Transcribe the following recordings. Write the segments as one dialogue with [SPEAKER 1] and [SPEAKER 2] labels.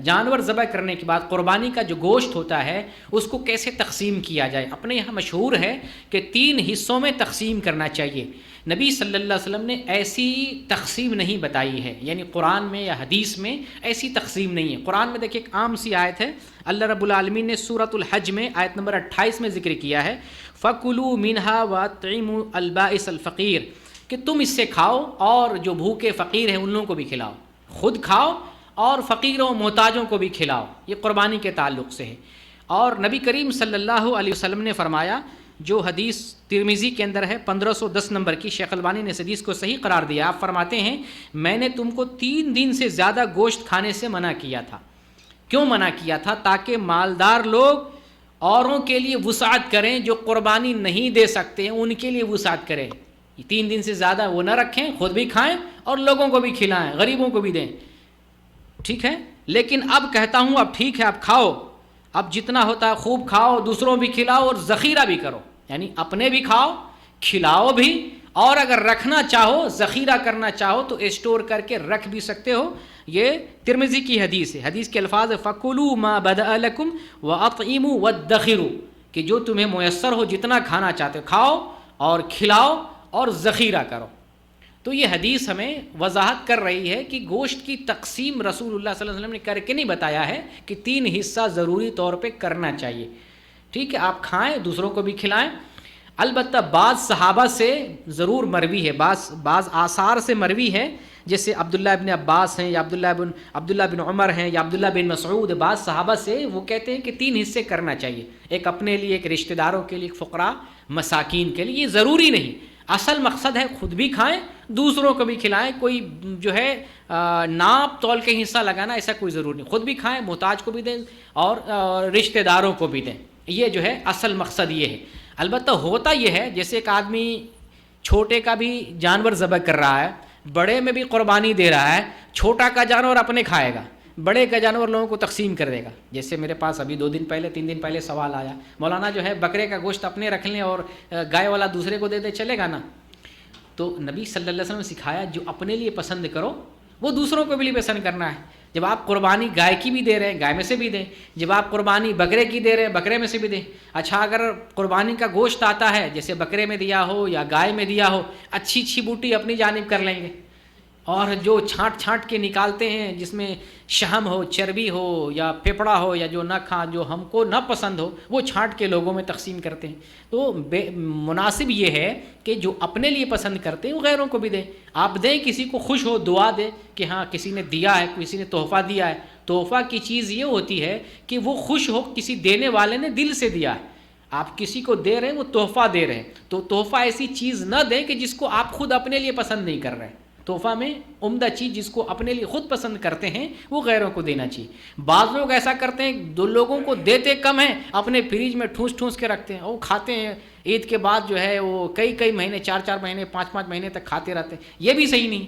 [SPEAKER 1] جانور ذبح کرنے کے بعد قربانی کا جو گوشت ہوتا ہے اس کو کیسے تقسیم کیا جائے. اپنے یہاں مشہور ہے کہ 3 حصوں میں تقسیم کرنا چاہیے. نبی صلی اللہ علیہ وسلم نے ایسی تقسیم نہیں بتائی ہے، یعنی قرآن میں یا حدیث میں ایسی تقسیم نہیں ہے. قرآن میں دیکھیں ایک عام سی آیت ہے، اللہ رب العالمین نے سورۃ الحج میں آیت نمبر 28 میں ذکر کیا ہے فَكُلُوا مِنْهَا وَأَطْعِمُوا الْبَائِسَ الْفَقِيرَ، کہ تم اس سے کھاؤ اور جو بھوکے فقیر ہیں ان لوگوں کو بھی کھلاؤ، خود کھاؤ اور فقیروں محتاجوں کو بھی کھلاؤ. یہ قربانی کے تعلق سے ہے. اور نبی کریم صلی اللہ علیہ وسلم نے فرمایا، جو حدیث ترمذی کے اندر ہے 1510 نمبر کی، شیخ البانی نے اس حدیث کو صحیح قرار دیا. آپ فرماتے ہیں میں نے تم کو 3 دن سے زیادہ گوشت کھانے سے منع کیا تھا. کیوں منع کیا تھا؟ تاکہ مالدار لوگ اوروں کے لیے وسعت کریں، جو قربانی نہیں دے سکتے ہیں ان کے لیے وسعت کریں. 3 دن سے زیادہ وہ نہ رکھیں، خود بھی کھائیں اور لوگوں کو بھی کھلائیں، غریبوں کو بھی دیں. ٹھیک ہے، لیکن اب کہتا ہوں اب ٹھیک ہے، اب کھاؤ، اب جتنا ہوتا ہے خوب کھاؤ، دوسروں بھی کھلاؤ اور ذخیرہ بھی کرو، یعنی اپنے بھی کھاؤ، کھلاؤ بھی، اور اگر رکھنا چاہو، ذخیرہ کرنا چاہو تو اسٹور کر کے رکھ بھی سکتے ہو. یہ ترمذی کی حدیث ہے. حدیث کے الفاظ فَكُلُوا مَا بَدَأَ لَكُمْ وَأَطْعِمُوا وَادَّخِرُوا، کہ جو تمہیں میسر ہو جتنا کھانا چاہتے ہو کھاؤ اور کھلاؤ اور ذخیرہ کرو. تو یہ حدیث ہمیں وضاحت کر رہی ہے کہ گوشت کی تقسیم رسول اللہ صلی اللہ علیہ وسلم نے کر کے نہیں بتایا ہے کہ 3 حصہ ضروری طور پہ کرنا چاہیے. ٹھیک ہے، آپ کھائیں، دوسروں کو بھی کھلائیں. البتہ بعض صحابہ سے ضرور مروی ہے، بعض آثار سے مروی ہے، جیسے عبداللہ ابن عباس ہیں یا عبداللہ بن عمر ہیں یا عبداللہ بن مسعود. بعض صحابہ سے وہ کہتے ہیں کہ 3 حصے کرنا چاہیے، ایک اپنے لیے، ایک رشتہ داروں کے لیے، ایک فقراء مساکین کے لیے. یہ ضروری نہیں، اصل مقصد ہے خود بھی کھائیں، دوسروں کو بھی کھلائیں. کوئی جو ہے ناپ تول کے حصہ لگانا ایسا کوئی ضرور نہیں. خود بھی کھائیں، محتاج کو بھی دیں اور رشتہ داروں کو بھی دیں. یہ جو ہے اصل مقصد یہ ہے. البتہ ہوتا یہ ہے جیسے ایک آدمی چھوٹے کا بھی جانور ذبح کر رہا ہے، بڑے میں بھی قربانی دے رہا ہے، چھوٹا کا جانور اپنے کھائے گا، بڑے کا جانور لوگوں کو تقسیم کر دے گا. جیسے میرے پاس ابھی 3 دن پہلے سوال آیا، مولانا جو ہے بکرے کا گوشت اپنے رکھ لیں اور گائے والا دوسرے کو دے دے، چلے گا نا؟ تو نبی صلی اللہ علیہ وسلم نے سکھایا جو اپنے لیے پسند کرو وہ دوسروں کو بھی پسند کرنا ہے. جب آپ قربانی گائے کی بھی دے رہے ہیں، گائے میں سے بھی دیں. جب آپ قربانی بکرے کی دے رہے ہیں، بکرے میں سے بھی دیں. اچھا، اگر قربانی کا گوشت آتا ہے جیسے بکرے میں دیا ہو یا گائے میں دیا ہو، اچھی بوٹی اپنی جانب کر لیں گے، اور جو چھانٹ کے نکالتے ہیں جس میں شہم ہو، چربی ہو یا پھپڑا ہو یا جو نہ جو ہم کو نہ پسند ہو، وہ چھانٹ کے لوگوں میں تقسیم کرتے ہیں. تو مناسب یہ ہے کہ جو اپنے لیے پسند کرتے ہیں وہ غیروں کو بھی دیں. آپ دیں، کسی کو خوش ہو، دعا دیں کہ ہاں کسی نے دیا ہے، کسی نے تحفہ دیا ہے. تحفہ کی چیز یہ ہوتی ہے کہ وہ خوش ہو، کسی دینے والے نے دل سے دیا ہے. آپ کسی کو دے رہے ہیں، وہ تحفہ دے رہے ہیں، تو تحفہ ایسی چیز نہ دیں کہ جس کو آپ خود اپنے لیے پسند نہیں کر رہے ہیں. تحفہ میں عمدہ چیز جس کو اپنے لیے خود پسند کرتے ہیں وہ غیروں کو دینا چاہیے. بعض لوگ ایسا کرتے ہیں، 2 لوگوں کو دیتے کم ہیں، اپنے فریج میں ٹھونس کے رکھتے ہیں، وہ کھاتے ہیں. عید کے بعد جو ہے وہ کئی مہینے، 4 مہینے، 5 مہینے تک کھاتے رہتے ہیں. یہ بھی صحیح نہیں.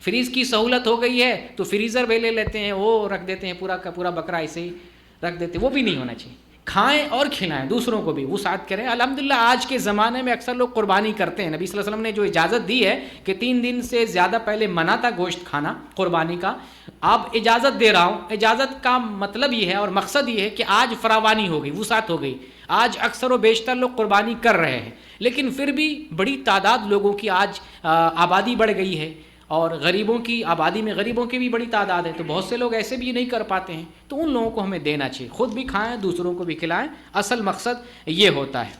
[SPEAKER 1] فریج کی سہولت ہو گئی ہے تو فریزر بھی لے لیتے ہیں، وہ رکھ دیتے ہیں، پورا کا پورا بکرا ایسے ہی رکھ دیتے ہیں. وہ بھی نہیں ہونا چاہیے. کھائیں اور کھلائیں، دوسروں کو بھی وسعت کریں. الحمدللہ آج کے زمانے میں اکثر لوگ قربانی کرتے ہیں. نبی صلی اللہ علیہ وسلم نے جو اجازت دی ہے کہ 3 دن سے زیادہ پہلے منع تھا گوشت کھانا قربانی کا، اب اجازت دے رہا ہوں. اجازت کا مطلب یہ ہے اور مقصد یہ ہے کہ آج فراوانی ہو گئی، وسعت ہو گئی. آج اکثر و بیشتر لوگ قربانی کر رہے ہیں، لیکن پھر بھی بڑی تعداد لوگوں کی آج آبادی بڑھ گئی ہے، اور غریبوں کی آبادی میں غریبوں کی بھی بڑی تعداد ہے. تو بہت سے لوگ ایسے بھی نہیں کر پاتے ہیں، تو ان لوگوں کو ہمیں دینا چاہیے. خود بھی کھائیں، دوسروں کو بھی کھلائیں. اصل مقصد یہ ہوتا ہے.